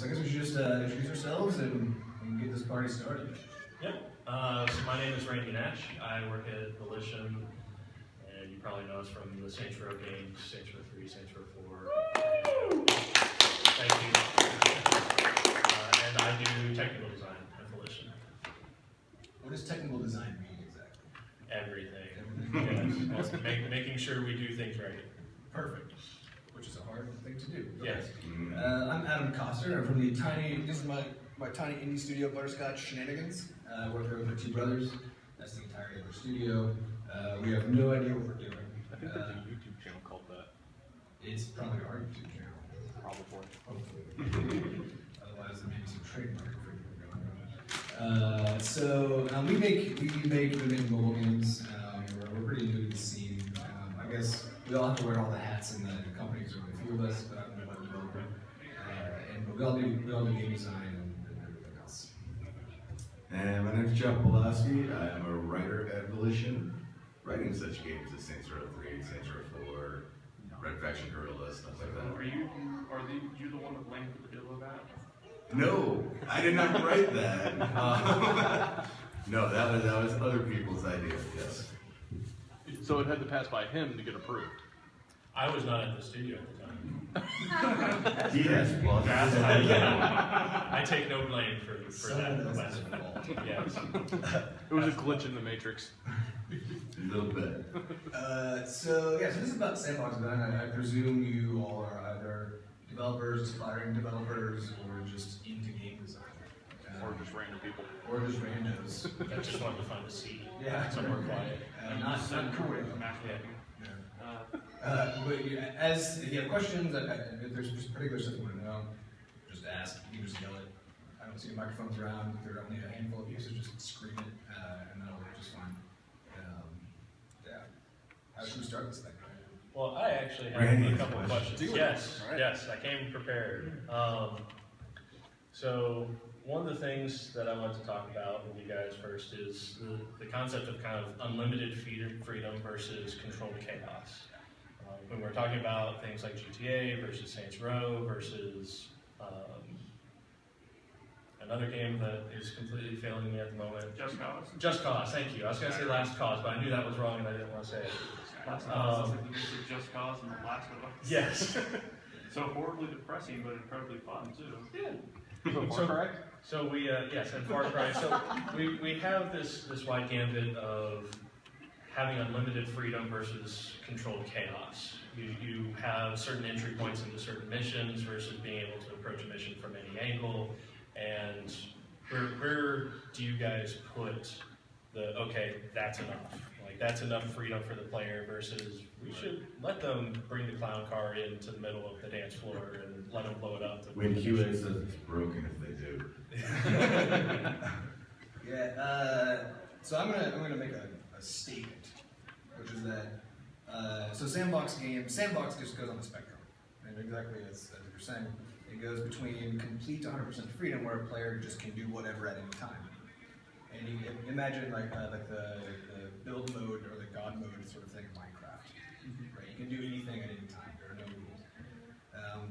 I guess we should just introduce ourselves and get this party started. Yep. So my name is Randy Nash. I work at Volition, and you probably know us from the Saints Row games, Saints Row 3, Saints Row 4. Thank you. And I do technical design at Volition. What does technical design mean exactly? Everything. Yes. Making sure we do things right. Perfect. Which is a hard thing to do. Yes. I'm Adam Coster. I'm from the this is my tiny indie studio, Butterscotch Shenanigans. I work there with my two brothers. That's the entirety of our studio. We have no idea what we're doing. I think there's a YouTube channel called that. It's probably our YouTube channel. Probably. Hopefully. Otherwise, there may be some trademark going on. So we make mobile games. We're pretty new to the scene. I guess we all have to wear all the hats in the companies. There are a few of us, but I'm a web developer. But we all do game design and everything else. And my name is Jeff Pulaski. I am a writer at Volition, writing such games as Saints Row 3, Saints Row 4, Red Faction Guerrilla, stuff like that. Are you the one with Lane for the Dillo bat? No, I did not write that. No, that was other people's idea. Yes. So it had to pass by him to get approved. I was not at the studio at the time. He has plugs. I take no blame for that. Yes. It was a glitch in the Matrix. A little bit. So this is about Sandbox design. I presume you all are either developers, aspiring developers, or just into game design. Or just random people. Or just randos. I just wanted to find a seat. Yeah. Somewhere quiet. Not cool. But if you have questions, if there's particular stuff you want to know, just ask. You can just yell it. I don't see microphones around. If there are only a handful of you, so just scream it, and that'll work just fine. How should we start this thing? Well, I actually have Randy, a couple of questions. Yes, right. yes, I came prepared. So one of the things that I want to talk about with you guys first is the concept of kind of unlimited freedom versus controlled chaos. When we're talking about things like GTA versus Saints Row versus another game that is completely failing me at the moment. Just Cause. Just Cause, thank you. I was going to say Last Cause, but I knew that was wrong and I didn't want to say it. Last Cause is like the Just Cause and the Last of Us. Yes. So horribly depressing, but incredibly fun too. Yeah. So we yes, and Far Cry. So we have this wide gambit of having unlimited freedom versus controlled chaos. You have certain entry points into certain missions versus being able to approach a mission from any angle. And where do you guys put okay, that's enough? Like that's enough freedom for the player versus we should let them bring the clown car into the middle of the dance floor and let them blow it up. When QA says it's broken if they do. So I'm gonna make a statement, which is that so Sandbox just goes on the spectrum, and exactly as you're saying. It goes between complete 100% freedom, where a player just can do whatever at any time. And you can imagine like the build mode or the God mode sort of thing in Minecraft. Right? You can do anything at any time. There are no rules.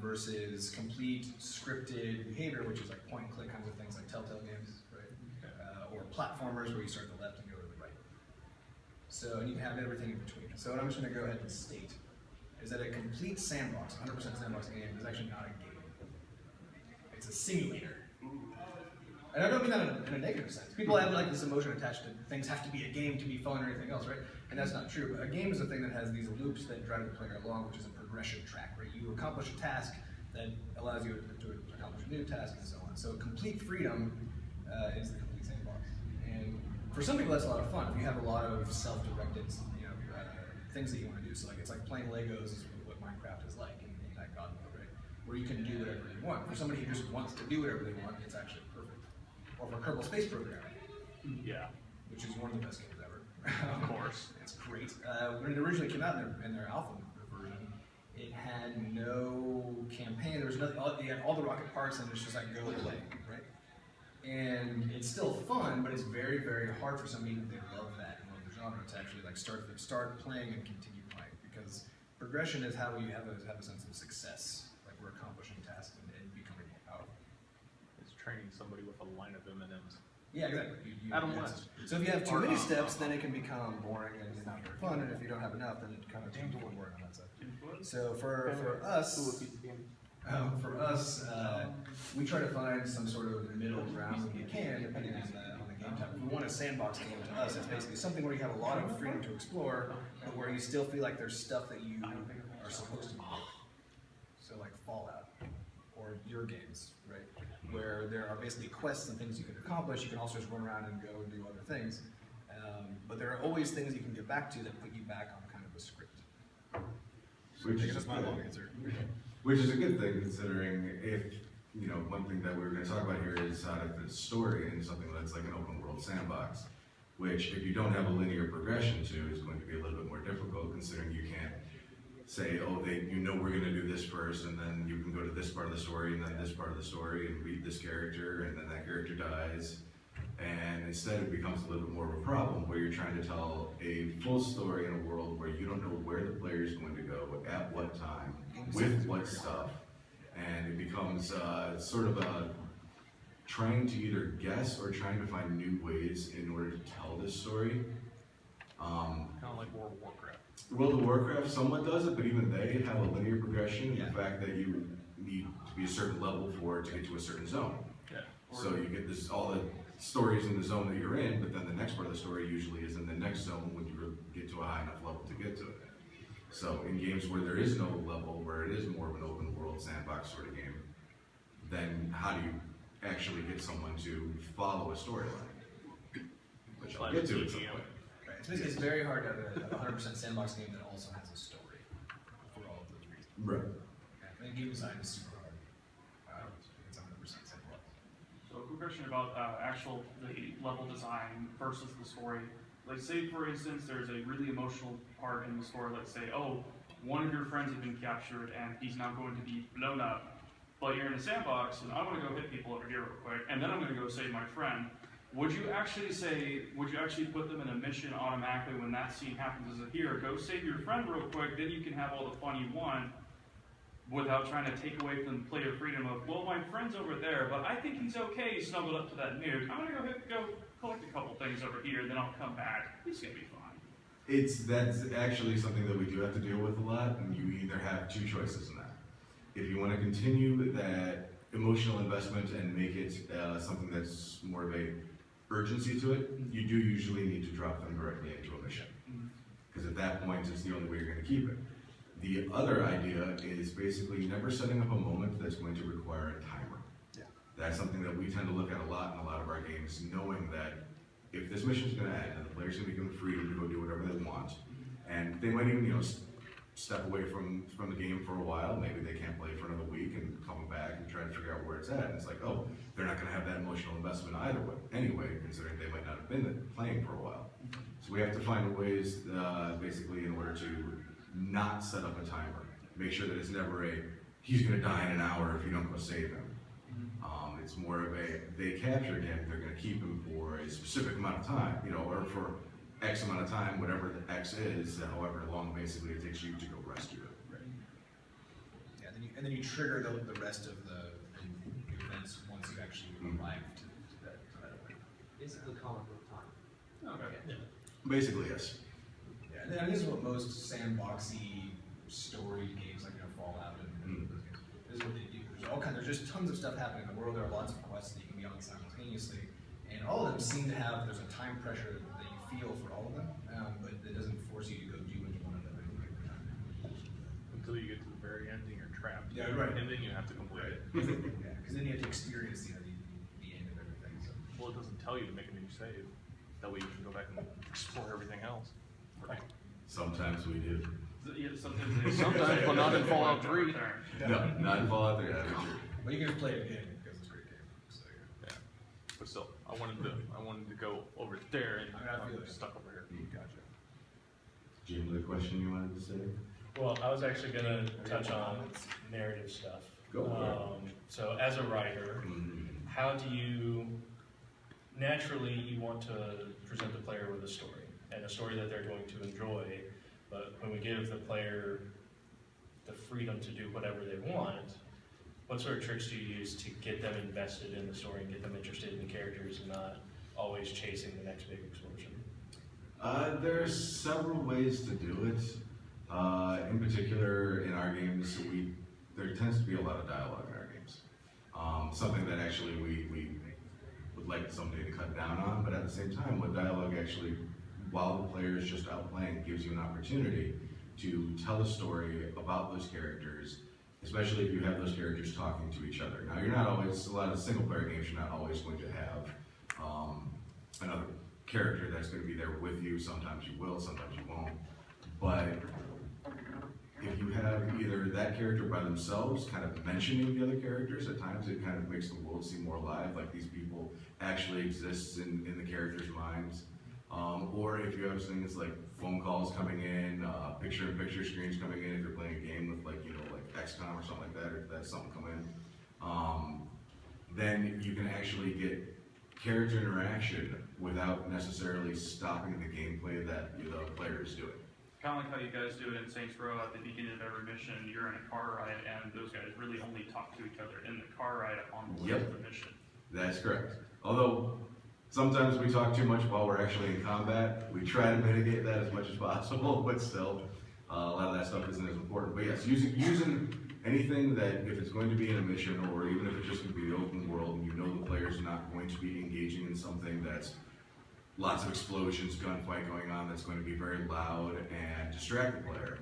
Versus complete scripted behavior, which is like point and click kinds of things like Telltale games, right? Or platformers where you start at the left and go to the right. So and you can have everything in between. So what I'm just going to go ahead and state is that a complete sandbox, 100% sandbox game is actually not a game. It's a simulator. And I don't mean that in a negative sense. People have like this emotion attached to things have to be a game to be fun or anything else, right? And that's not true. But a game is a thing that has these loops that drive the player along, which is a progression track, right? You accomplish a task that allows you to accomplish a new task and so on. So complete freedom is the complete sandbox. And for some people that's a lot of fun. If you have a lot of self-directed, things that you want to do. So like it's like playing Legos is what Minecraft is like in that God mode, right? Where you can do whatever you want. For somebody who just wants to do whatever they want, it's actually perfect. Or for Kerbal Space Program, Yeah. which is one of the best games ever. Of course. It's great. When it originally came out in their alpha version, it had no campaign. There was nothing. You had all the rocket parts, and it's just like go play, right? And it's still fun, but it's very, very hard for somebody if they love that and love the genre to actually like start playing and continue playing, because progression is how you have a sense of success. Like we're accomplishing tasks and becoming more powerful. training somebody with a line of M&Ms. Yeah, exactly. Adam it's- West. So if you have too Or, many steps, then it can become boring and not very fun. And if you don't have enough, then it kind of becomes boring on that side. So for us, we try to find some sort of middle ground when we can, depending on the game type. If we want a sandbox game, to us, it's basically something where you have a lot of freedom to explore, but where you still feel like there's stuff that you are supposed to do. So like Fallout, or your games, right? Where there are basically quests and things you can accomplish. You can also just run around and go and do other things. But there are always things you can get back to that put you back on kind of a script. Which is That's my long answer. Which is a good thing, considering if, you know, one thing that we were going to talk about here is how to fit story into something that's like an open world sandbox, which if you don't have a linear progression to is going to be a little bit more difficult, considering you can't say, oh, you know we're going to do this first, and then you can go to this part of the story, and then this part of the story, and meet this character, and then that character dies. And instead it becomes a little bit more of a problem where you're trying to tell a full story in a world where you don't know where the player is going to go, at what time, with what stuff. And it becomes sort of a trying to either guess or trying to find new ways in order to tell this story. Kind of like World of Warcraft. World of Warcraft somewhat does it, but even they have a linear progression. Yeah. The fact that you need to be a certain level for it to get to a certain zone. Yeah. So you get this all the stories in the zone that you're in, but then the next part of the story usually is in the next zone when you get to a high enough level to get to it. So in games where there is no level, where it is more of an open world sandbox sort of game, then how do you actually get someone to follow a storyline? Which I'll get to at some point. Right. It's very hard to have a 100% sandbox game that also has a story for all of those reasons. Right. Yeah, and game design is super hard. It's 100% sandbox. So a quick question about the level design versus the story. Like say for instance, there's a really emotional part in the story. Let's say, oh, one of your friends has been captured and he's now going to be blown up. But you're in a sandbox and I want to go hit people over here real quick, and then I'm going to go save my friend. Would you actually put them in a mission automatically when that scene happens as a here, go save your friend real quick, then you can have all the fun you want without trying to take away from player freedom of, well, my friend's over there, but I think he's okay, he snuggled up to that nuke. I'm gonna go collect a couple things over here, then I'll come back. He's gonna be fine. That's actually something that we do have to deal with a lot, and you either have two choices in that. If you want to continue that emotional investment and make it something that's more of a urgency to it, you do usually need to drop them directly into a mission. Because at that point, it's the only way you're going to keep it. The other idea is basically never setting up a moment that's going to require a timer. Yeah. That's something that we tend to look at a lot in a lot of our games, knowing that if this mission's going to end and the player's going to be given freedom to go do whatever they want, and they might even, you know, step away from the game for a while, maybe they can't play for another week and come back and try to figure out where it's at. And it's like, oh, they're not going to have that emotional investment either way, anyway, considering they might not have been playing for a while. So we have to find ways, basically, in order to not set up a timer. Make sure that it's never he's going to die in an hour if you don't go save him. It's more of they captured him, they're going to keep him for a specific amount of time, you know, or for X amount of time, whatever the X is, however long basically it takes you to go rescue it. Right. Yeah, and then you trigger the rest of the events once you actually arrive to that event. Basically comic book time. Okay. Yeah. Basically, yes. Yeah, and this is what most sandboxy story games like Fallout and those games. This is what they do. There's just tons of stuff happening in the world. There are lots of quests that you can be on simultaneously, and all of them seem to have there's a time pressure that you feel for all of them, but it doesn't force you to go do any one of them at any given time. Until you get to the very end and you're trapped. Yeah, right. And then you have to complete it. Yeah, because then you have to experience the end of everything. So. Well, it doesn't tell you to make a new save. That way you can go back and explore everything else. Right. Sometimes we do. Yeah, sometimes, Sometimes, but not in Fallout 3. No, not in Fallout 3. But you can just play it again because it's a great game. So, Yeah. But still, I wanted to go over there and I feel I'm it. stuck over here. Gotcha. Jim, the question you wanted to say? Well, I was actually going to touch on narrative stuff. Go for it. So as a writer, how do you, naturally you want to present the player with a story, and a story that they're going to enjoy, but when we give the player the freedom to do whatever they want, What sort of tricks do you use to get them invested in the story and get them interested in the characters and not always chasing the next big explosion? There's several ways to do it. In particular, in our games, there tends to be a lot of dialogue in our games. Something that actually we would like someday to cut down on, but at the same time, what dialogue actually, while the player is just out playing, gives you an opportunity to tell a story about those characters, especially if you have those characters talking to each other. Now, you're not always, a lot of single player games, you're not always going to have another character that's going to be there with you. Sometimes you will, sometimes you won't. But if you have either that character by themselves kind of mentioning the other characters, at times it kind of makes the world seem more alive, like these people actually exist in the characters' minds. Or if you have things like phone calls coming in, picture-in-picture screens coming in, if you're playing a game with like, like XCOM or something like that, or if that's something come in, then you can actually get character interaction without necessarily stopping the gameplay that the player is doing. Kind of like how you guys do it in Saints Row at the beginning of every mission. You're in a car ride, and those guys really only talk to each other in the car ride on the way to the mission. That's correct. Although sometimes we talk too much while we're actually in combat. We try to mitigate that as much as possible, but still, a lot of that stuff isn't as important. But yes, using anything that, if it's going to be in a mission, or even if it's just going to be the open world, and you know the player's not going to be engaging in something that's lots of explosions, gunfight going on, that's going to be very loud and distract the player.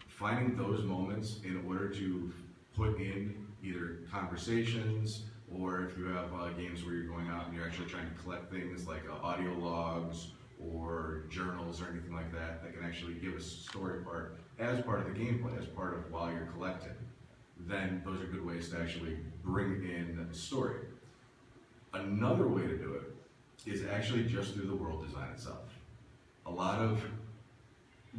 Finding those moments in order to put in either conversations, or if you have games where you're going out and you're actually trying to collect things like audio logs or journals or anything like that, that can actually give us a story part as part of the gameplay, as part of while you're collecting, then those are good ways to actually bring in the story. Another way to do it is actually just through the world design itself. A lot of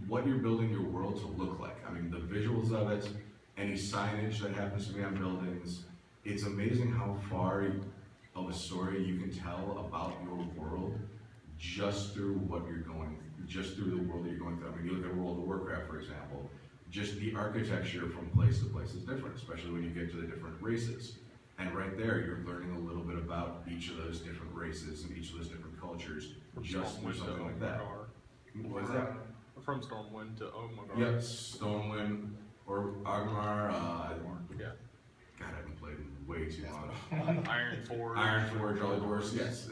what you're building your world to look like. I mean, the visuals of it, any signage that happens to be on buildings, it's amazing how far of a story you can tell about your world just through what you're going, just through the world that you're going through. I mean, you look at World of Warcraft, for example, just the architecture from place to place is different, especially when you get to the different races. And right there, you're learning a little bit about each of those different races and each of those different cultures, just through something like that. What's that? From Stormwind to Omegar. Yep, Stormwind or Agmar. Yeah. God, I haven't played in way too long. Iron Forge. Iron Forge, Jolly Horse, yes.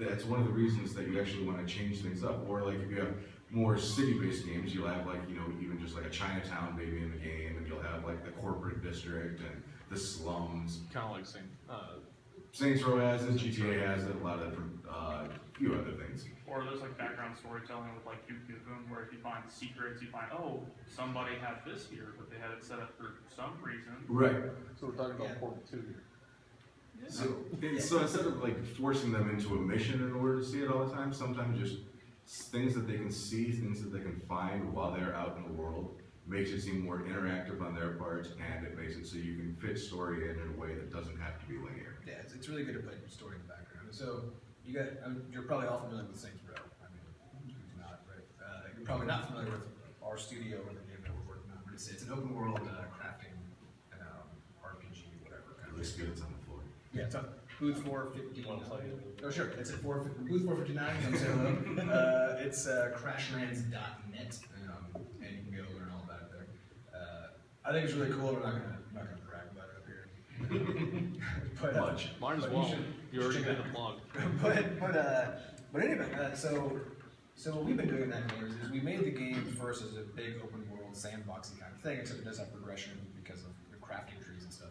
That's one of the reasons that you actually want to change things up. Or like if you have more city-based games, you'll have like, even just like a Chinatown maybe in the game, and you'll have like the corporate district and the slums. Kind of like Saints Row has it, GTA has it, a lot of different, few other things. Or there's like background storytelling with like Duke Nukem, where if you find secrets, you find, oh, somebody had this here, but they had it set up for some reason. Right. So we're talking about Portal 2 here. So instead of like forcing them into a mission in order to see it all the time, sometimes just things that they can see, things that they can find while they're out in the world, makes it seem more interactive on their part, and it makes it so you can fit story in a way that doesn't have to be linear. Yeah, it's really good to put story in the background. So you're probably all familiar with Saints Row. I mean, who's not, right? You're probably not familiar with our studio or the game that we're working on, but it's an open world crafting RPG, whatever. It looks good, it's on the floor. Yeah, it's on booth 459. Want to play it? Oh, sure. It's at booth 459. It's crashlands.net, and you can go learn all about it there. I think it's really cool. We're not gonna brag about it up here. But, Much. Might as but well. you You already check did it the plug. but anyway, so what we've been doing in that game is we made the game first as a big open world sandboxy kind of thing, except it does have progression because of the crafting trees and stuff.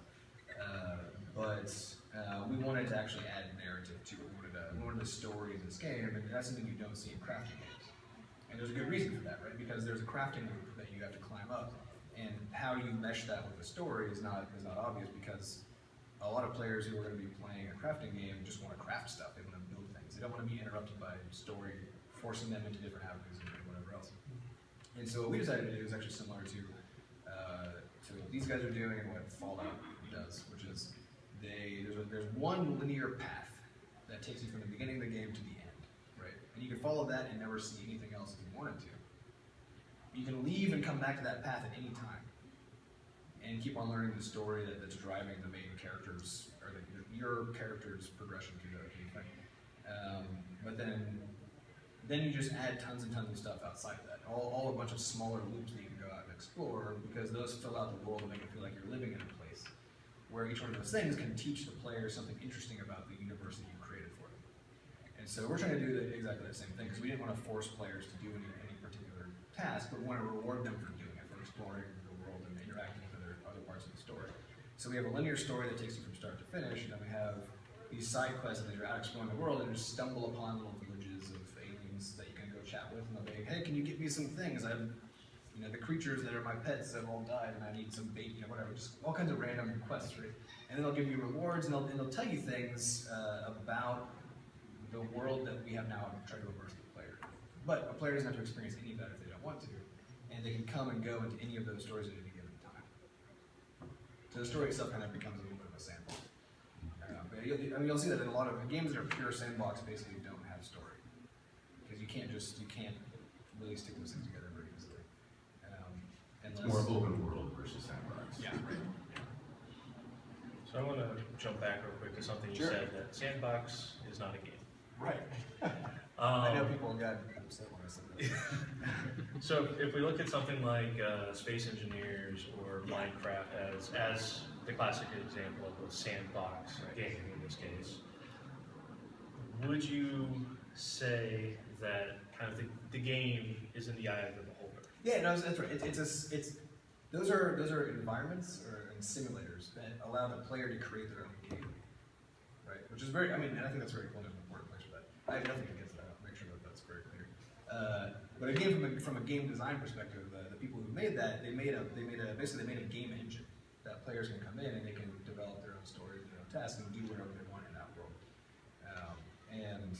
But we wanted to actually add narrative to it. We wanted a story in this game, and that's something you don't see in crafting games. And there's a good reason for that, right? Because there's a crafting loop that you have to climb up, and how you mesh that with the story is not obvious, because a lot of players who are going to be playing a crafting game just want to craft stuff. They want to build things. They don't want to be interrupted by story, forcing them into different avenues and whatever else. And so what we decided to do is actually similar to what these guys are doing and what Fallout does, which is there's one linear path that takes you from the beginning of the game to the end, right? And you can follow that and never see anything else if you wanted to. You can leave and come back to that path at any time. and keep on learning the story that's driving the main characters, or your character's progression through the thing. But then you just add tons and tons of stuff outside of that. All a bunch of smaller loops that you can go out and explore, because those fill out the world and make it feel like you're living in a place where each one of those things can teach the player something interesting about the universe that you created for them. And so we're trying to do exactly the same thing, because we didn't want to force players to do any particular task, but we want to reward them for doing it, for exploring the world and interacting with other parts of the story. So we have a linear story that takes you from start to finish, and then we have these side quests that you're out exploring the world and just stumble upon little villages of aliens that you can go chat with, and they'll be like, hey, can you get me some things? The creatures that are my pets have all died, and I need some bait, whatever, just all kinds of random quests, right? And then they'll give you rewards, and they'll tell you things about the world that we have now and try to reverse the player. But a player doesn't have to experience any of that if they don't want to, and they can come and go into any of those stories at any given time. So the story itself kind of becomes a little bit of a sandbox. You'll see that in a lot of games that are pure sandbox basically don't have story, because you can't really stick those things together very easily. It's more open world versus sandbox. Yeah, right. So I want to jump back real quick to something you said, that Sandbox is not a game. Right. I know people got upset when I said that. So if we look at something like Space Engineers or Minecraft as the classic example of a sandbox game in this case, would you say that kind of the game is in the eye of the beholder? Yeah, no, that's right. Those are environments and simulators that allow the player to create their own game, right? Which is and I think that's very cool and an important place for that. I have nothing against that. I'll make sure that's very clear. But again, from a game design perspective, the people who made that, they made a game engine that players can come in and they can develop their own stories, their own tasks, and do whatever they want in that world. And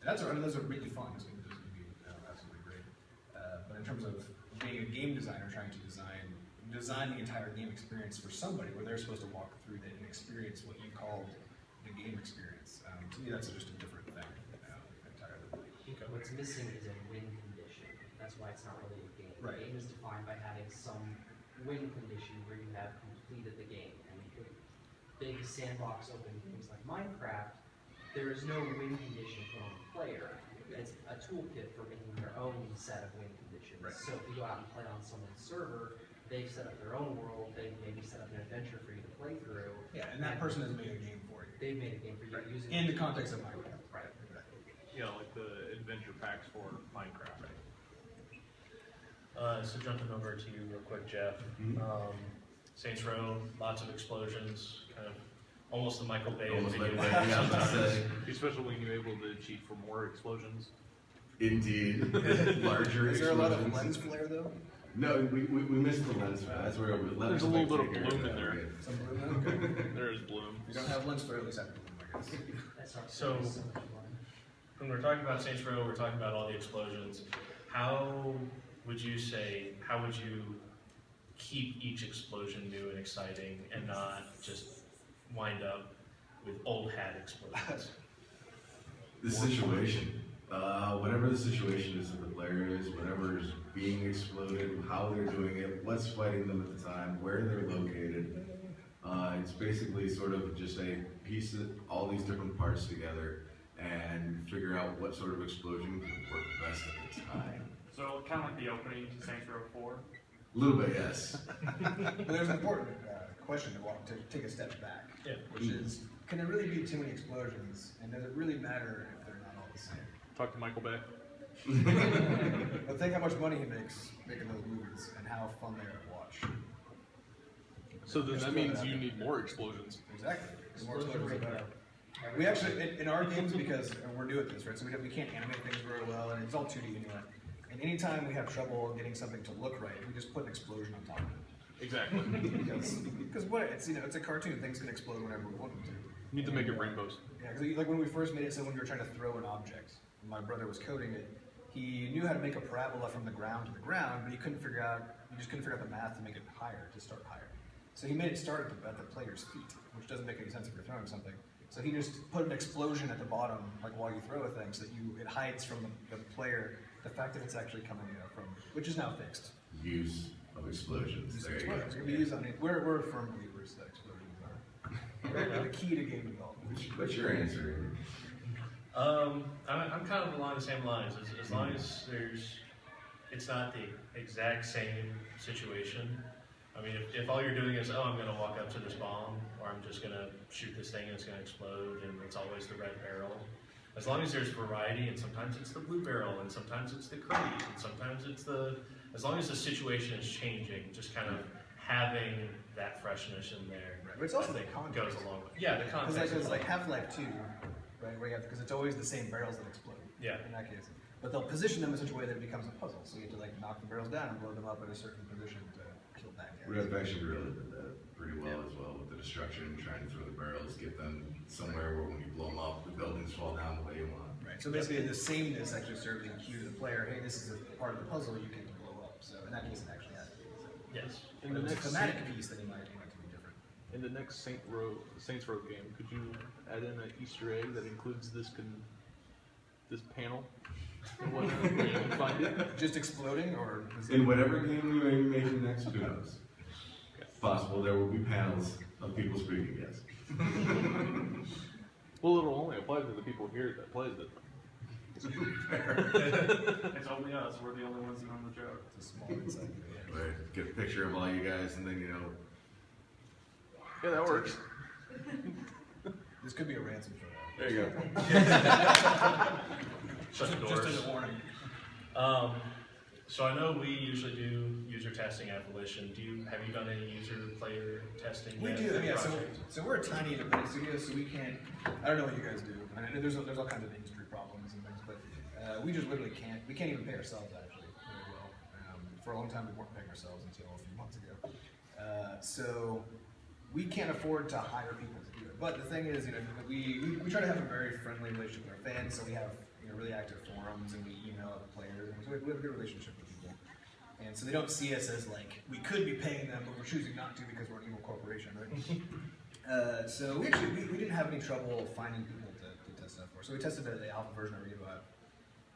those are really fun. Those can be absolutely great. But in terms of being a game designer, trying to design the entire game experience for somebody, where they're supposed to walk through that and experience what you called the game experience. To me, that's just a different thing entirely. Okay. What's missing is a win condition. That's why it's not really a game. Right. The game is defined by having some win condition where you have completed the game. And with big sandbox open things like Minecraft, there is no win condition for the player. It's a toolkit for making their own set of win conditions. Right. So if you go out and play on someone's server, they've set up their own world, they've maybe set up an adventure for you to play through. Yeah, and that person has made a game for you. They've made a game for you using In the context of Minecraft. Right. Exactly. Yeah, like the adventure packs for Minecraft. So jumping over to you real quick, Jeff. Saints Row, lots of explosions, kind of almost the Michael Bay Almost video like game that, yeah, sometimes. let's say. Especially when you're able to cheat for more explosions. Indeed. Larger Is there a lot of explosions. lens flare though? No, we missed the lens flare. That's where There's a little bit of bloom in there. Some bloom? Okay. There is bloom. You don't have lens flare, at least have bloom, I guess. That's our So- so much fun. When we're talking about Saints Row, we're talking about all the explosions. How would you keep each explosion new and exciting and not just wind up with old hat explosions? The situation. Whatever the situation is that the player is, whatever is being exploded, how they're doing it, what's fighting them at the time, where they're located. It's basically sort of just a piece of all these different parts together and figure out what sort of explosion can work best at the time. So kind of like the opening to Saints Row 4. A little bit, yes. But there's an important question to take a step back, Yeah. which is, can there really be too many explosions, and does it really matter if they're not all the same? Talk to Michael Bay. But think how much money he makes making those movies, and how fun they are to watch. So then Just that throw means out you there. need more explosions. Exactly. The more explosions, the better. We actually, in our games, because we're new at this, right? So we can't animate things very well, and it's all 2D anyway. And anytime we have trouble getting something to look right, we just put an explosion on top of it. Exactly. Because what it's it's a cartoon. Things can explode whenever we want them to. You need to make it rainbows. Yeah, because like when we first made it, so when we were trying to throw an object, and my brother was coding it. He knew how to make a parabola from the ground to the ground, but he just couldn't figure out the math to make it higher, to start higher. So he made it start at the player's feet, which doesn't make any sense if you're throwing something. So he just put an explosion at the bottom, like while you throw a thing, so that it hides from the player the fact that it's actually coming from, which is now fixed. Use of explosions. There you go. It's going to be used on it. We're firm believers that explosions are the key to game development. What's your answer? I'm kind of along the same lines. As long as it's not the exact same situation. I mean, if all you're doing is, oh, I'm going to walk up to this bomb, or I'm just going to shoot this thing and it's going to explode, and it's always the red barrel. As long as there's variety, and sometimes it's the blue barrel, and sometimes it's the crate, and sometimes it's as long as the situation is changing, just kind of having that freshness in there. Right. But it's also I the think context. goes along with. Yeah, the context. Because like Half-Life 2, right, where you have, because it's always the same barrels that explode. Yeah. In that case. But they'll position them in such a way that it becomes a puzzle. So you have to like knock the barrels down and blow them up at a certain position to kill bad guys. Red Faction really did that pretty well as well with the destruction, trying to throw the barrels, get them somewhere where when you blow them up, the buildings fall down the way you want. Right. So basically, the sameness actually serves as a cue to the player. Hey, this is a part of the puzzle you get to blow up. So in that case, it actually has to be. Yes. In But the if it's a next thematic piece, then you might be different. in the next Saints Row game, could you add in an Easter egg that includes this panel and whatnot, where you can find it? Just exploding, or is it In whatever game we may be making next, who knows? It's possible there will be panels of people speaking, yes. Well, it'll only apply to the people here that plays it. It's only us. We're the only ones that know the joke. It's a small insight? Right, get a picture of all you guys, and then Yeah, that works. This could be a ransom for that. There you go. Shut the Just doors. as a warning. So I know we usually do user testing at Volition. Have you done any player testing? We yet do, for the yeah. project? So we're a tiny independent studio, so we can't. I don't know what you guys do. I mean, there's all kinds of industry problems and things, but we just literally can't. We can't even pay ourselves actually very well. For a long time, we weren't paying ourselves until a few months ago. So we can't afford to hire people to do it. But the thing is, we try to have a very friendly relationship with our fans. So we have really active forums, and we email the players, and so we have a good relationship with people. And so they don't see us as like, we could be paying them, but we're choosing not to because we're an evil corporation, right? So we didn't have any trouble finding people to test stuff for. So we tested the alpha version already about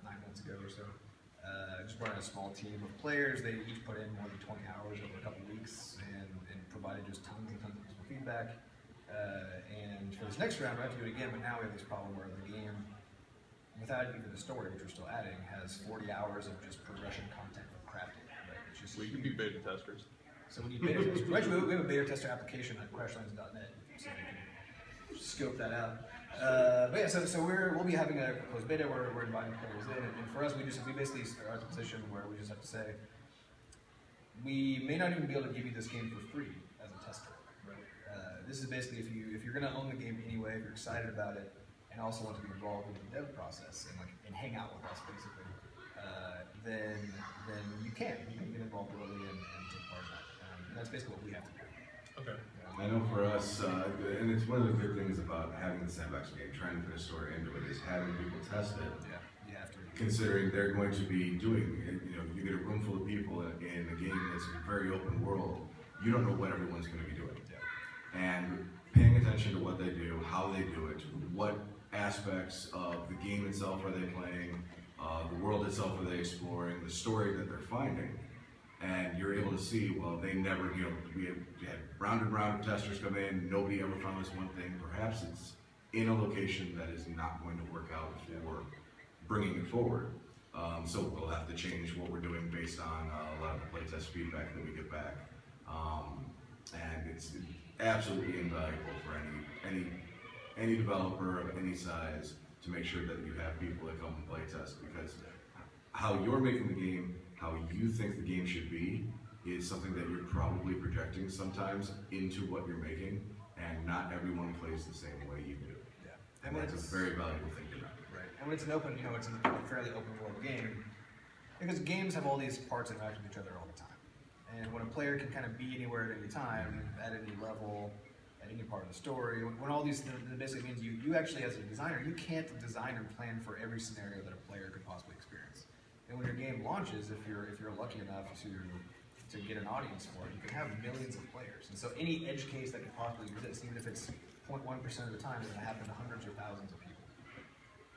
9 months ago or so. Just brought in a small team of players. They each put in more than 20 hours over a couple weeks and provided just tons and tons of useful feedback. And for this next round, we have to do it again, but now we have this problem where the game, without even the story, which we're still adding, has 40 hours of just progression content for crafting. Right? It's just We can be beta testers. so we need beta testers. Actually, we have a beta tester application at crashlands.net, so you can scope that out. But yeah, so we'll be having a closed beta where we're inviting players in, and for us, we basically are at the position where we just have to say, we may not even be able to give you this game for free as a tester. Right? This is basically if you're going to own the game anyway, if you're excited about it, and also want to be involved in the dev process and hang out with us basically, then you can get involved early and take part in that. And that's basically what we have to do. Okay. I know for us, and it's one of the good things about having the Sandbox game, trying to put a story into it, is having people test it. Yeah, you have to. Considering they're going to be doing, you get a room full of people in a game that's a very open world, you don't know what everyone's going to be doing. Yeah. And paying attention to what they do, how they do it, what aspects of the game itself are they playing, the world itself are they exploring, the story that they're finding, and you're able to see, well, they never, we had round and round of testers come in, nobody ever found this one thing, perhaps it's in a location that is not going to work out for bringing it forward. So we'll have to change what we're doing based on a lot of the playtest feedback that we get back. And it's absolutely invaluable for any developer of any size to make sure that you have people that come and play test, because how you're making the game, how you think the game should be, is something that you're probably projecting sometimes into what you're making, and not everyone plays the same way you do. Yeah. And that's a very valuable thing to know. Right. And when it's an open, it's a fairly open world game, because games have all these parts that interact with each other all the time. And when a player can kind of be anywhere at any time, at any level, at any part of the story, when all these, that basically means you actually as a designer, you can't design or plan for every scenario that a player could possibly experience. And when your game launches, if you're lucky enough to get an audience for it, you can have millions of players. And so any edge case that could possibly exist, even if it's 0.1% of the time, it's going to happen to hundreds or thousands of people.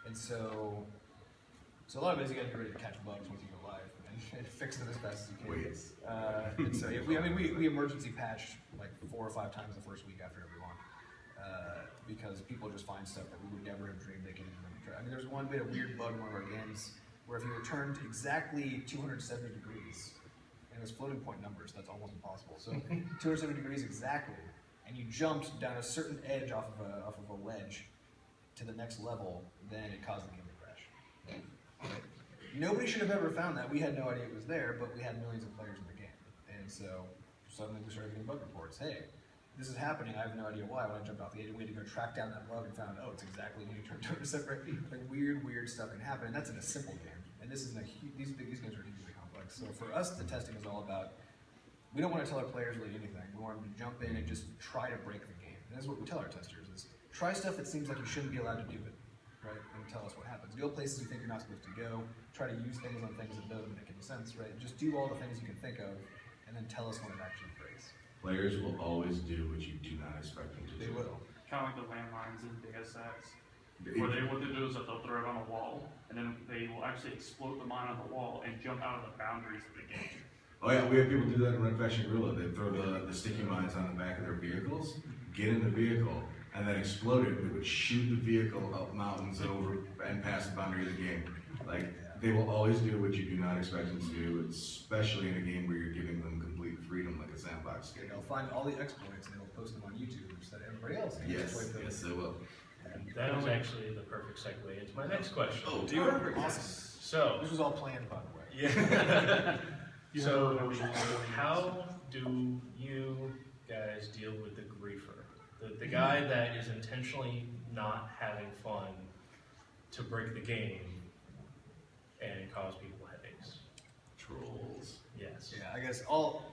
And so a lot of it is you got to be ready to catch bugs once you go live. And and fix them as fast as you can. Wait. And so we emergency patched like 4 or 5 times the first week after every launch. Because people just find stuff that we would never have dreamed they could even try. I mean, there's one, we had a weird bug in one of our games where if you returned exactly 270 degrees, and it was floating point numbers, that's almost impossible. So 270 degrees exactly, and you jumped down a certain edge off of a ledge to the next level, then it caused the game to crash. Right? Nobody should have ever found that. We had no idea it was there, but we had millions of players in the game. And so suddenly we started getting bug reports. Hey, this is happening, I have no idea why. When I jumped off the edge, we had to go track down that bug and found, oh, it's exactly when you turn to a separate. Like weird stuff can happen, and that's in a simple game. And this is these games are hugely complex. So for us, the testing is all about, we don't want to tell our players really anything. We want them to jump in and just try to break the game. And that's what we tell our testers is, try stuff that seems like you shouldn't be allowed to do it, right? And tell us what happens. Go places you think you're not supposed to go. Try to use things on things that don't make any sense, right? Just do all the things you can think of, and then tell us when it actually breaks. Players will always do what you do not expect them to do. They will. Kind of like the landmines in Deus Ex, where what they do is that they'll throw it on a wall, and then they will actually explode the mine on the wall and jump out of the boundaries of the game. Oh yeah, we have people do that in Red Faction Guerrilla. They throw the sticky mines on the back of their vehicles, get in the vehicle, and then explode it. We would shoot the vehicle up mountains and over and past the boundary of the game. Like, they will always do what you do not expect them to do, especially in a game where you're giving them complete freedom like a sandbox game. They'll find all the exploits and they'll post them on YouTube so that everybody else can Yes, exploit them. yes, they will. That is actually the perfect segue into my next question. Oh, Awesome. So, This was all planned, by the way. yeah. So, how do you guys deal with the griefer? The guy that is intentionally not having fun to break the game and cause people headaches? Trolls. Yes. Yeah, I guess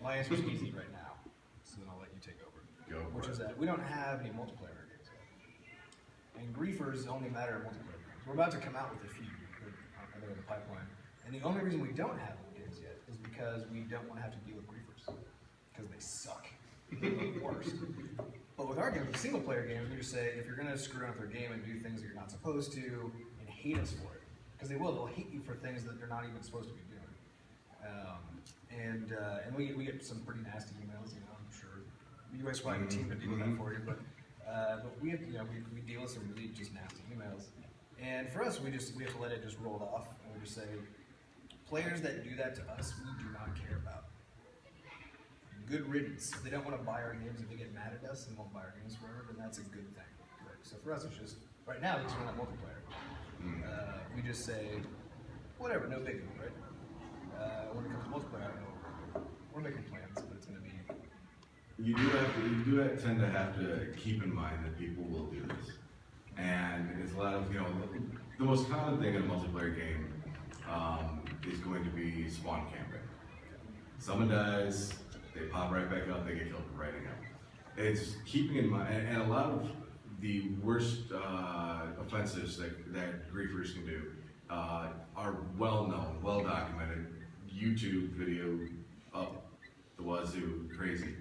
my answer is easy right now, so then I'll let you take over. Go for Which it. is that we don't have any multiplayer in our games yet. And griefers only matter in multiplayer games. We're about to come out with a few that are in the pipeline. And the only reason we don't have them games yet is because we don't want to have to deal with griefers. Because they suck. They're the worst. But with our games, with single player games, we just say, if you're going to screw around with their game and do things that you're not supposed to, and hate us for it, because they will, they'll hate you for things that they're not even supposed to be doing. And we get some pretty nasty emails, you know, I'm sure. You guys probably have a team to deal with that for you, but we have, we deal with some really just nasty emails. And for us, we have to let it just roll off, and we just say, players that do that to us, we do not care about. Good riddance. If they don't want to buy our games, if they get mad at us and won't buy our games forever, then that's a good thing. Right? So for us, it's just, right now, because we're not multiplayer, we just say, whatever, no big deal, right? When it comes to multiplayer, I don't know. We're making plans, but it's going to be... You do tend to have to keep in mind that people will do this. And it's a lot of, the most common thing in a multiplayer game is going to be spawn camping. Someone dies, they pop right back up, they get killed right again. It's keeping in mind, and a lot of the worst offenses that griefers can do are well known, well documented, YouTube video up the wazoo, crazy.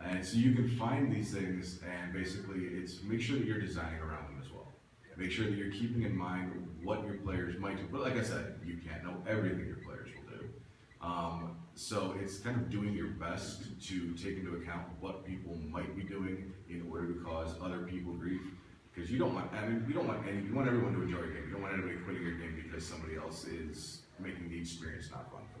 And so you can find these things, and basically it's make sure that you're designing around them as well. Make sure that you're keeping in mind what your players might do. But like I said, you can't know everything your players will do. So it's kind of doing your best to take into account what people might be doing in order to cause other people grief. Because you don't want, you want everyone to enjoy your game. You don't want anybody quitting your game because somebody else is making the experience not fun for them.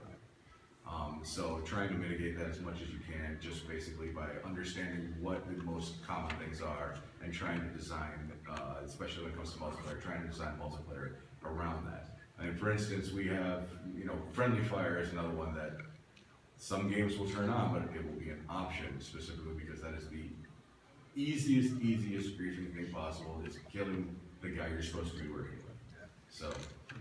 So trying to mitigate that as much as you can, just basically by understanding what the most common things are and trying to design, especially when it comes to multiplayer, trying to design multiplayer around that. And for instance, we have, friendly fire is another one that some games will turn on, but it will be an option specifically because that is the easiest griefing thing possible is killing the guy you're supposed to be working with. So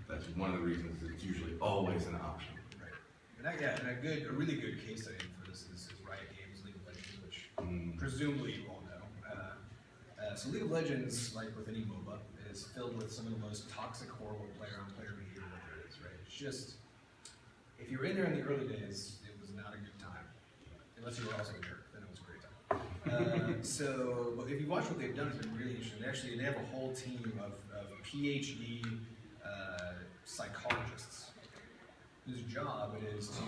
that's one of the reasons it's usually always an option. Right. And a really good case study for this is Riot Games League of Legends, which presumably you all know. So League of Legends, like with any MOBA, is filled with some of the most toxic, horrible player-on-player behavior that there is, right? It's just, if you were in there in the early days, it was not a good time. Unless you were also a jerk, then it was a great time. But if you watch what they've done, it's been really interesting. They have a whole team of PhD psychologists whose job it is to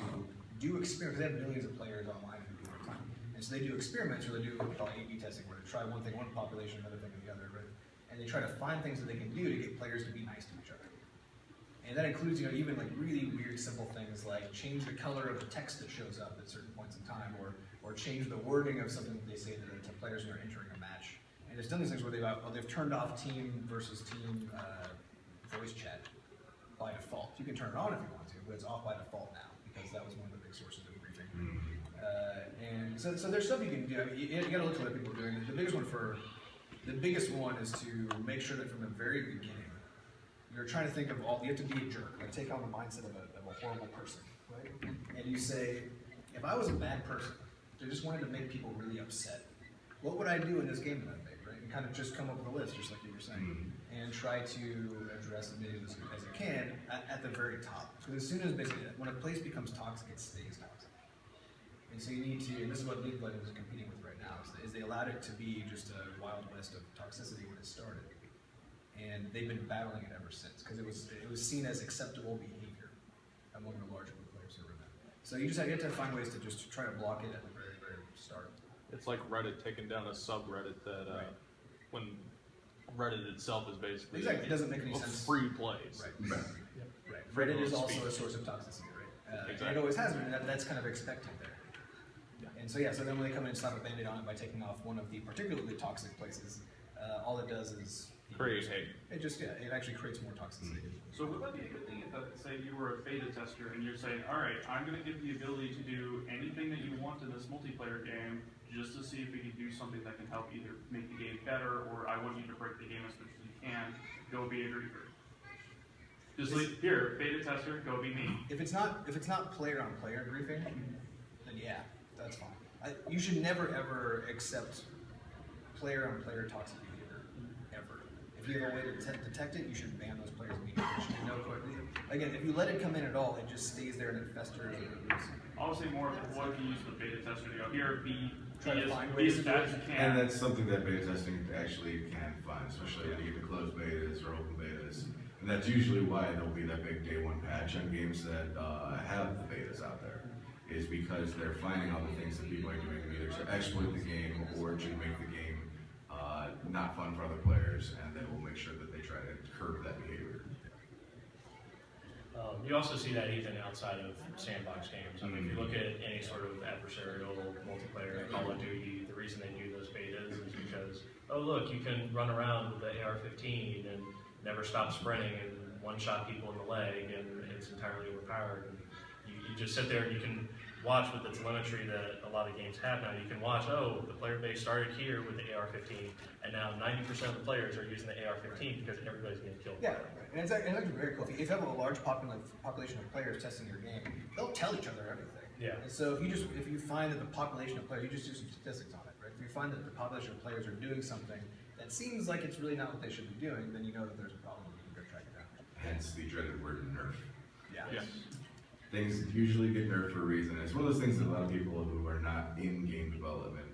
do experiments. They have millions of players online who do it. And so they do experiments, or they do what we call A/B testing, where they try one thing, one population, another thing, the other, right? And they try to find things that they can do to get players to be nice to each other. And that includes, even like really weird, simple things like change the color of the text that shows up at certain points in time, or change the wording of something that they say to players who are entering a match. And it's done these things where they've turned off team versus team voice chat by default. You can turn it on if you want to, but it's off by default now because that was one of the big sources of briefing. And so there's stuff you can do. I mean, you got to look at what people are doing. The biggest one is to make sure that from the very beginning, you're trying to think of you have to be a jerk, like take on the mindset of a horrible person, right? And you say, if I was a bad person, I just wanted to make people really upset, what would I do in this game that I made, right? And kind of just come up with a list, just like you were saying, and try to address as many of those as it can at the very top. Because as soon as when a place becomes toxic, it stays toxic. And so you need to, and this is what League of Legends is competing with right now, is they allowed it to be just a wild west of toxicity when it started. And they've been battling it ever since, because it was seen as acceptable behavior among the larger players who were there. So you have to find ways to just try to block it at the very, very start. It's like Reddit taking down a subreddit that, when Reddit itself is basically exactly, it doesn't make any sense. Free plays. Right. Right. Reddit is also a source of toxicity, right? Exactly. And it always has been, and that's kind of expected there. And so so then when they come in and slap a band-aid on it by taking off one of the particularly toxic places, all it does is create hate. It actually creates more toxicity. So would that be a good thing if, say, you were a beta tester and you're saying, all right, I'm going to give the ability to do anything that you want in this multiplayer game just to see if we can do something that can help either make the game better, or I want you to break the game as much as you can, go be a griefer. Just like, here, beta tester, go be me. If it's not player-on-player griefing, then yeah, that's fine. You should never ever accept player-on-player toxic behavior, ever. If you have a way to detect it, you should ban those players immediately. Again, if you let it come in at all, it just stays there and it festers. I would say more of what if you use the beta tester to go, here, be find be ways as to bad do as it. you can. And that's something that beta testing actually can find, especially when you get to closed betas or open betas. And that's usually why there'll be that big day one patch on games that have the betas out there, is because they're finding all the things that people are doing either to exploit the game or to make the game not fun for other players, and they will make sure that they try to curb that behavior. You also see that even outside of sandbox games. I mean, if you look at any sort of adversarial multiplayer, Call of Duty, the reason they do those betas is because, oh look, you can run around with the AR-15 and never stop sprinting and one-shot people in the leg, and it's entirely overpowered. And you just sit there and you can watch with the telemetry that a lot of games have now. You can watch, oh, the player base started here with the AR-15, and now 90% of the players are using the AR-15 because everybody's getting killed. Yeah, and it's actually very cool. If you have a large population of players testing your game, they'll tell each other everything. Yeah. And so if you find that the population of players, you just do some statistics on it, right? If you find that the population of players are doing something that seems like it's really not what they should be doing, then you know that there's a problem and you can go track it down. Hence the dreaded word nerf. Yeah. Things usually get nerfed for a reason. It's one of those things that a lot of people who are not in game development,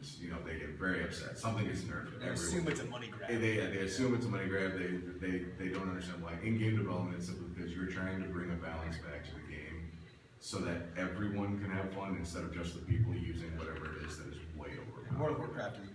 they get very upset. Something gets nerfed. They assume it's a money grab. They assume it's a money grab. They don't understand why. In game development, it's simply because you're trying to bring a balance back to the game so that everyone can have fun instead of just the people using whatever it is that is way overpowered. World of Warcraft is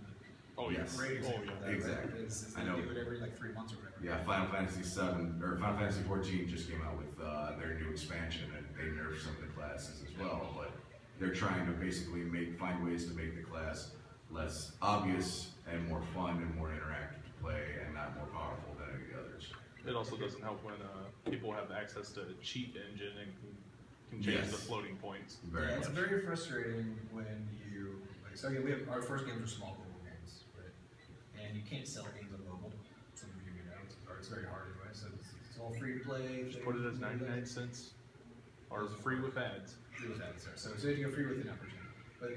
Oh yes. a great example of that. Exactly. They I know. do it every 3 months or whatever. Yeah, Final Fantasy XIV just came out with their new expansion, and they nerfed some of the classes as well. But they're trying to basically find ways to make the class less obvious and more fun and more interactive to play, and not more powerful than any of the others. It also doesn't help when people have access to a cheat engine and can change Yes. the floating points. Very It's much. very frustrating when so again, our first games are small mobile games, right? And you can't sell games on mobile. Some of you know, it's very hard anyway. So it's all free to play. Just put it as 99 cents or free with ads. Free with ads, so if you go free with an opportunity. But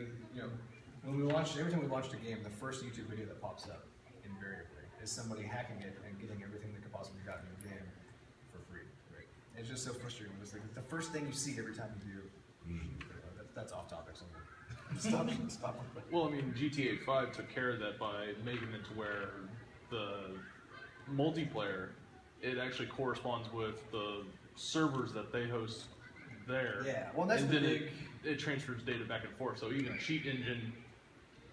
every time we launched a game, the first YouTube video that pops up invariably is somebody hacking it and getting everything that could possibly be gotten in the game for free. Right? It's just so frustrating. It's like the first thing you see every time you do. That's off topic somewhere. Stop. Well, I mean, GTA 5 took care of that by making it to where the multiplayer, it actually corresponds with the servers that they host there. Yeah, well, that's and the then big. it transfers data back and forth. So even a cheat engine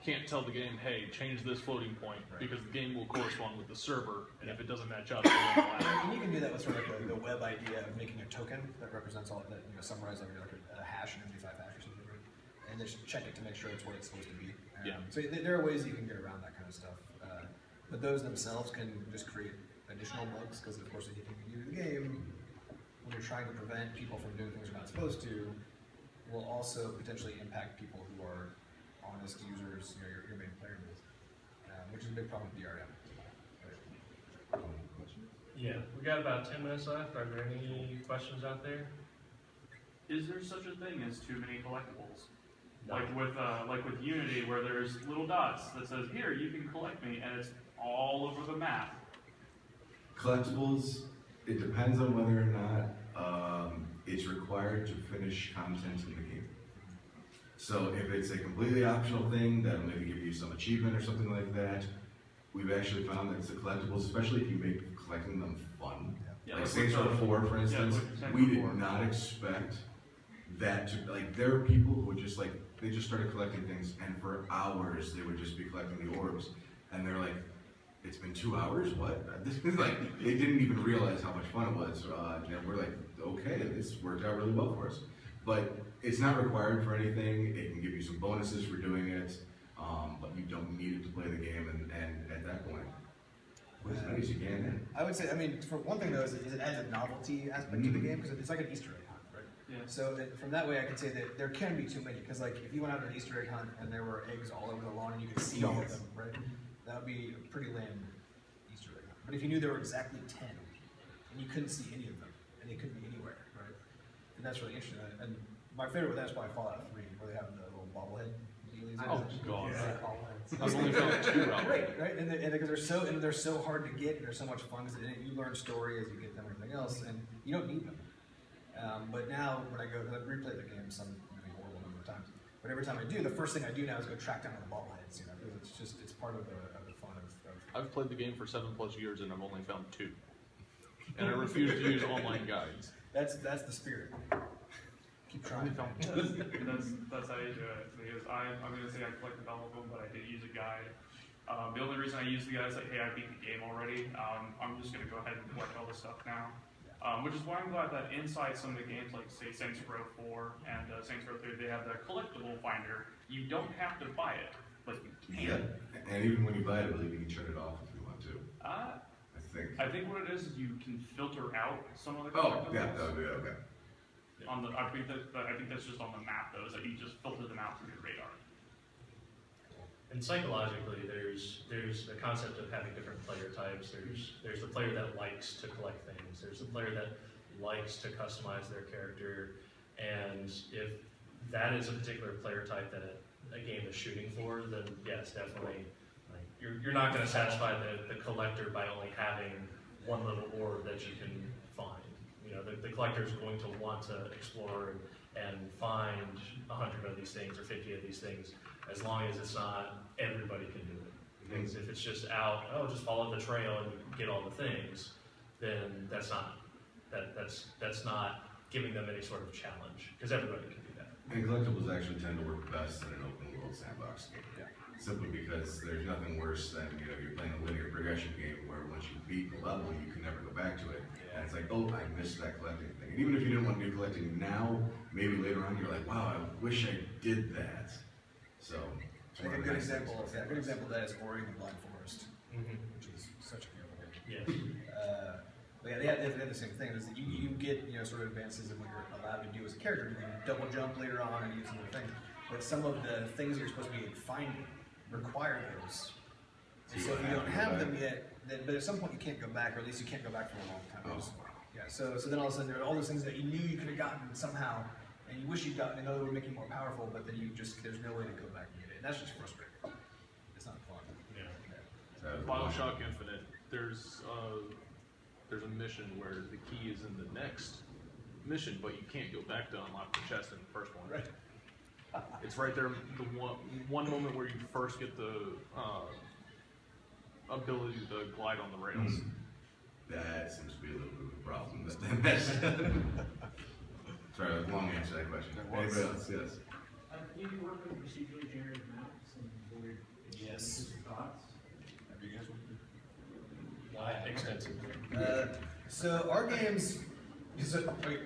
can't tell the game, hey, change this floating point, Right. because the game will correspond with the server, and if it doesn't match up, it won't allow it. And you can do that with sort of like the web idea of making a token that represents all that, summarize like a hash, an MD5 hash or something, right? And just check it to make sure it's what it's supposed to be. Yeah. So there are ways you can get around that kind of stuff. But those themselves can just create additional bugs, because of course anything you do to the game, when you're trying to prevent people from doing things they're not supposed to, will also potentially impact people who are honest users, your main player base, which is a big problem with DRM. Yeah, we got about 10 minutes left. Are there any questions out there? Is there such a thing as too many collectibles? No. Like with Unity, where there's little dots that says, "Here, you can collect me," and it's all over the map. Collectibles, it depends on whether or not it's required to finish content in the game. So if it's a completely optional thing that'll maybe give you some achievement or something like that, we've actually found that the collectibles, especially if you make collecting them fun, Yeah, like like Saints with, Row 4, for instance, with Saints we Row did 4. not expect that to, like, there are people who would just, like, they just started collecting things, and for hours they would just be collecting the orbs, and they're like, it's been 2 hours? What? This is like, they didn't even realize how much fun it was, and we're like, okay, this worked out really well for us. But it's not required for anything. It can give you some bonuses for doing it, but you don't need it to play the game, and at that point, put as many as you can in. I would say, for one thing though, is it adds a novelty aspect to the game, because it's like an Easter egg hunt, right? Yeah. So from that way, I can say that there can be too many, because like if you went out on an Easter egg hunt and there were eggs all over the lawn and you could see all of them, right? That would be a pretty lame Easter egg hunt. But if you knew there were exactly 10 and you couldn't see any of them and they couldn't be anywhere, right? And that's really interesting. And my favorite with that is probably Fallout 3, where they have the little bobblehead dealies. Oh, God. Yeah. I've only found 2 out. Right. And because they're so hard to get, and they're so much fun, because you learn story as you get them and everything else, and you don't need them. But now when I go, I've replayed the game some horrible number of times, but every time I do, the first thing I do now is go track down the bobbleheads, because it's part of the fun of. I've played the game for 7+ years, and I've only found 2. And I refuse to use online guides. That's the spirit. Keep trying. That's how you do it. Because I'm going to say I collected all of them, but I did use a guide. The only reason I use the guide is like, hey, I beat the game already. I'm just going to go ahead and collect all this stuff now. Which is why I'm glad that inside some of the games, like say Saints Row 4 and Saints Row 3, they have the collectible finder. You don't have to buy it, but you can. Yeah, and even when you buy it, I believe you can turn it off if you want to. I think what it is you can filter out some of the Oh, collectibles. yeah, that would be okay. I think that's just on the map though, is that you just filter them out from your radar. And psychologically, there's the concept of having different player types. There's the player that likes to collect things. There's the player that likes to customize their character. And if that is a particular player type that a game is shooting for, then yes, definitely. Like, you're not going to satisfy the collector by only having one little orb that you can find. The collector is going to want to explore and find 100 of these things or 50 of these things, as long as it's not everybody can do it. Because if it's just just follow the trail and get all the things, then that's not giving them any sort of challenge, because everybody can do that. And collectibles actually tend to work best in an open world sandbox game. Yeah. Simply because there's nothing worse than you're playing a linear progression game where once you beat the level, you can never go back to it. And it's like, oh, I missed that collecting thing. And even if you didn't want to do collecting now, maybe later on you're like, wow, I wish I did that. So, it's I one think of a the good nice example things. of that is Ori and the Blind Forest, which is such a beautiful game. Yes. But yeah, they have the same thing. Is that you get sort of advances in what you're allowed to do as a character. You can double jump later on and use some other things. But some of the things you're supposed to be finding require those. And so if you don't have them yet, but at some point you can't go back, or at least you can't go back for a long time. Oh. Yeah. So then all of a sudden there are all those things that you knew you could have gotten somehow, and you wish you'd gotten another would make you more powerful, but then there's no way to go back and get it. And that's just frustrating. It's not fun. Yeah. That was BioShock Infinite, there's a mission where the key is in the next mission, but you can't go back to unlock the chest in the first one. Right. It's right there, the one moment where you first get the ability to glide on the rails. That seems to be a little bit of a problem. Sorry, that was a long answer to that question. There was. Anybody else? Yes. Do you work with procedurally generated maps and what are Yes. your thoughts? Have you guys? Why extensively? So our games,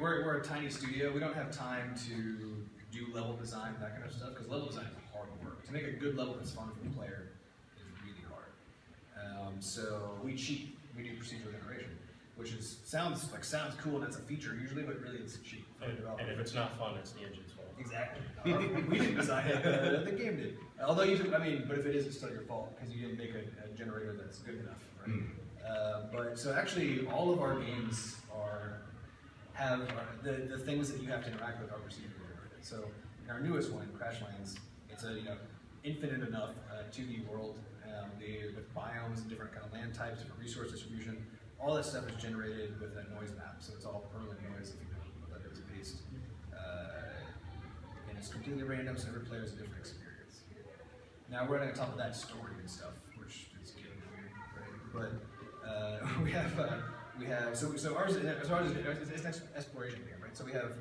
we're a tiny studio. We don't have time to do level design, that kind of stuff, because level design is hard work. To make a good level that's fun for the player is really hard. So we cheat. We do procedural generation, which sounds cool, and that's a feature usually, but really it's cheap. And if it's not fun, it's the engine's fault. Exactly. We didn't design it, the game did. Although but if it is, it's still your fault, because you didn't make a generator that's good enough, right? But so actually, all of our games have the things that you have to interact with are procedurally generated. So in our newest one, Crashlands, it's a infinite enough 2D world with biomes and different kind of land types, different resource distribution. All that stuff is generated with a noise map, so it's all permanent noise, if you know what that is, based. And it's completely random, so every player has a different experience. Now we're on top of that story and stuff, which is getting weird, right? But we have so ours is an exploration game, right? So we have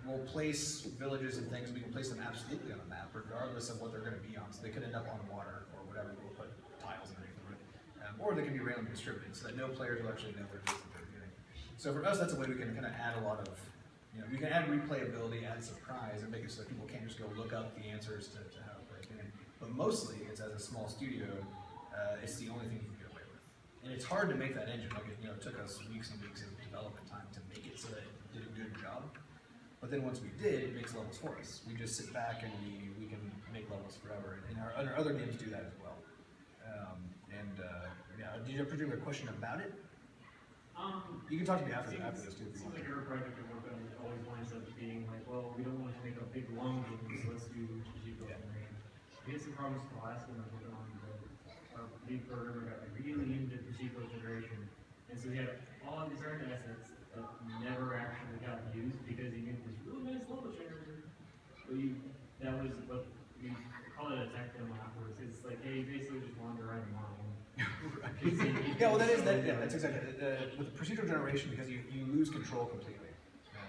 we'll place villages and things. We can place them absolutely on a map, regardless of what they're going to be on. So they could end up on water or whatever. We'll put tiles underneath them, or they can be randomly distributed, so that no players will actually know where it is at the beginning. So for us, that's a way we can kind of add a lot of, we can add replayability, add surprise, and make it so that people can't just go look up the answers to how to play a game. But mostly, it's as a small studio, it's the only thing you can get away with. And it's hard to make that engine. Like it took us weeks and weeks of development time to make it so that it did a good job. But then once we did, it makes levels for us. We just sit back and we can make levels forever. And our other games do that as well. Did you have a question about it? You can talk to me after this too. It seems like every project I work on always winds up being like, well, we don't want to make a big long game, so let's do procedural generation. We had some problems with the last one I was working on, but our lead programmer got really into procedural generation. And so he had all of these art assets that never actually got used because he made this really nice level generator. But that was what we call it a tech demo afterwards. It's like, hey, you basically just wander around the line. Yeah, well, that's exactly it. With procedural generation, because you lose control completely,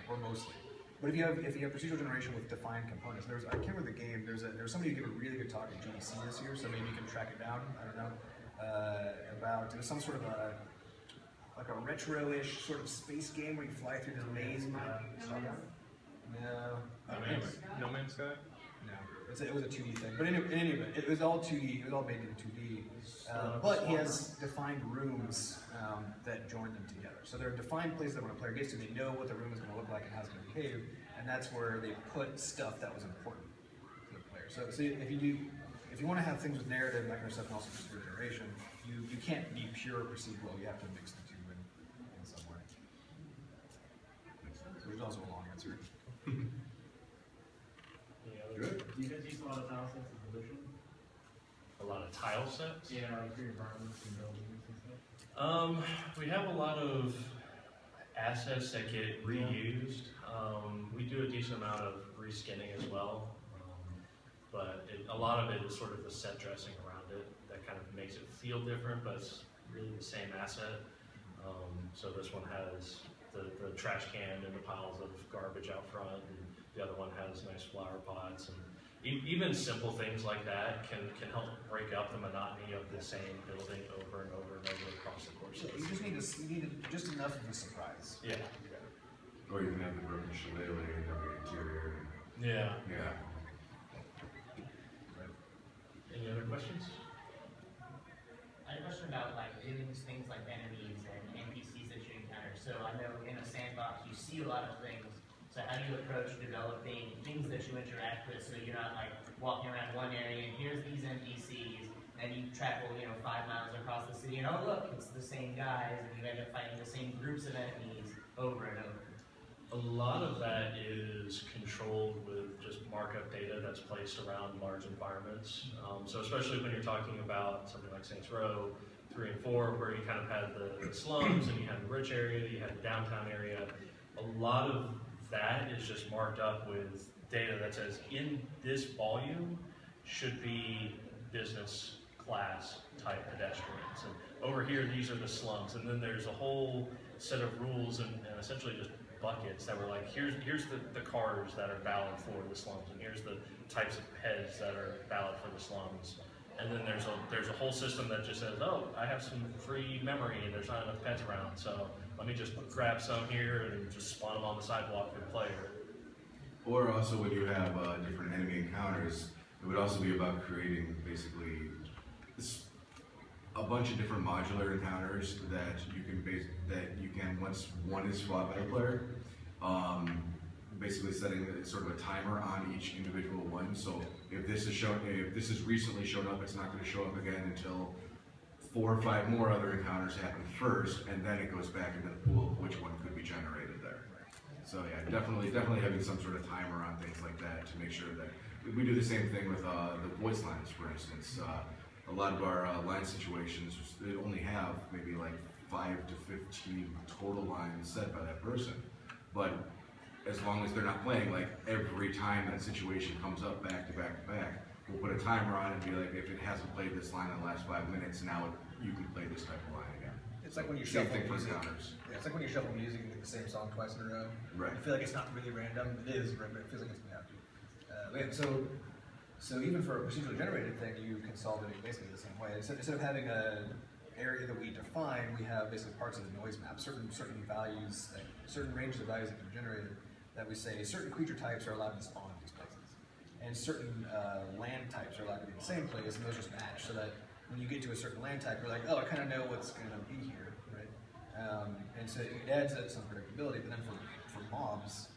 or mostly. But if you have procedural generation with defined components, I can't remember the game. There was somebody who gave a really good talk at GDC this year, so maybe you can track it down. I don't know about it was some sort of like a retro-ish sort of space game where you fly through this maze. No. No Man's Sky? No. It was a 2D thing. But in any event, it was all 2D. It was all made in 2D. But he has defined rooms that join them together. So there are defined places that when a player gets to, they know what the room is going to look like and how it's going to behave. And that's where they put stuff that was important to the player. So if you want to have things with narrative and that kind of stuff, and also procedural generation, you can't be pure procedural. You have to mix the two in some way. So there's also a long answer. Good. Do you guys use a lot of tile sets as volition? A lot of tile sets? Yeah, like for your environments and buildings and stuff? We have a lot of assets that get reused. We do a decent amount of reskinning as well, but a lot of it is sort of the set dressing around it that kind of makes it feel different, but it's really the same asset. So this one has the trash can and the piles of garbage out front, and the other one has nice flower pots, and even simple things like that can help break up the monotony of the same building over and over and over across the course of the You just need just enough of a surprise. Yeah. Or you can have the broken shillelagh and have the interior. Yeah. Yeah. Any other questions? I had a question about doing things like enemies and NPCs that you encounter. So I know in a sandbox you see a lot of things. So how do you approach developing things that you interact with so you're not walking around one area and here's these NPCs and you travel 5 miles across the city and oh look, it's the same guys and you end up fighting the same groups of enemies over and over. A lot of that is controlled with just markup data that's placed around large environments. So especially when you're talking about something like Saints Row 3 and 4, where you kind of had the slums and you had the rich area, you had the downtown area. A lot of that is just marked up with data that says in this volume should be business class type pedestrians. And over here, these are the slums. And then there's a whole set of rules and essentially just buckets that were like, here's the cars that are valid for the slums, and here's the types of peds that are valid for the slums. And then there's a whole system that just says, oh, I have some free memory and there's not enough pets around, so let me just grab some here and just spawn them on the sidewalk for the player. Or also when you have different enemy encounters, it would also be about creating basically a bunch of different modular encounters that you can once one is fought by the player, basically setting sort of a timer on each individual one. So if this is recently shown up, it's not going to show up again until 4 or 5 more other encounters happen first, and then it goes back into the pool of which one could be generated there. So yeah, definitely having some sort of timer on things like that to make sure that we do the same thing with the voice lines, for instance. A lot of our line situations, they only have maybe like 5 to 15 total lines said by that person, but as long as they're not playing, like every time that situation comes up back to back to back, we'll put a timer on and be like, if it hasn't played this line in the last 5 minutes, now you can play this type of line again. It's like when you Same shuffle thing for music. encounters. Yeah, it's like when you shuffle music and get the same song twice in a row. Right. I feel like it's not really random. It is, but it feels like it's gonna have to. So even for a procedurally generated thing, you can solve it basically the same way. Instead of having an area that we define, we have basically parts of the noise map, certain values, certain ranges of values that are generated, that we say certain creature types are allowed to spawn in these places, and certain land types are allowed to be in the same place, and those just match, so that when you get to a certain land type, you're like, oh, I kind of know what's going to be here, right? And so it adds some predictability. But then for mobs,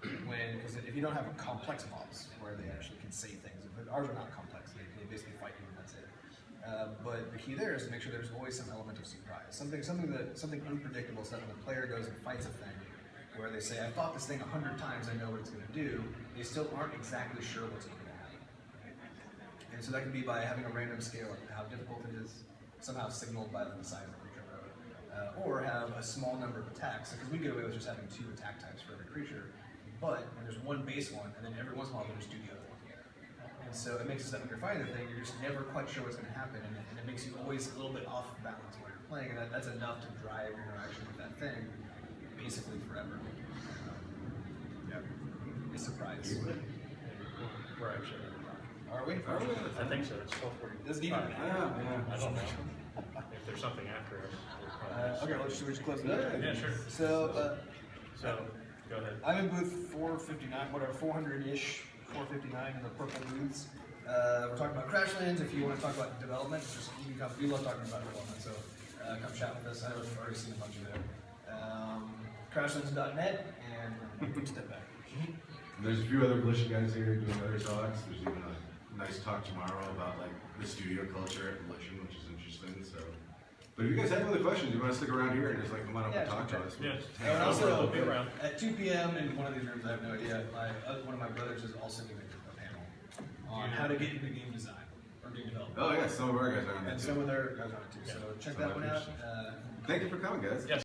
because if you don't have complex mobs where they actually can say things, but ours are not complex, they basically fight you and that's it. But the key there is to make sure there's always some element of surprise, something unpredictable, so that when the player goes and fights a thing, where they say, I fought this thing 100 times, I know what it's going to do, they still aren't exactly sure what's going to happen. And so that can be by having a random scale of how difficult it is, somehow signaled by the size of the creature, or have a small number of attacks, because we get away with just having 2 attack types for every creature, but there's one base one, and then every once in a while they'll just do the other one. And so it makes it so that when you're fighting the thing, you're just never quite sure what's going to happen, and it makes you always a little bit off balance while you're playing, and that's enough to drive your interaction with that thing basically forever. A surprise. We're actually. Are we? I think so. It's 12:40. Doesn't even matter. I don't know. If there's something after us. Okay, should we just close it up? Yeah, sure. So, go ahead. I'm in booth 459, whatever, 400-ish, 459 in the purple booths. We're talking about Crashlands. If you want to talk about development, just you can come. We love talking about development, so come chat with us. I know we've already seen a bunch of them. Crashlands.net, and step back. There's a few other Volition guys here doing other talks. There's even a nice talk tomorrow about like the studio culture at Volition, which is interesting. So, but if you guys have other questions, you want to stick around here and just like come on up and talk to us. Yeah. And also, be around. at 2 p.m. in one of these rooms, I have no idea, one of my brothers is also giving a panel on how to get into game design or game development. Oh yeah, some of our guys are on that And too. some of their guys are on it too. So check that one out. Thank you for coming, guys. Yes.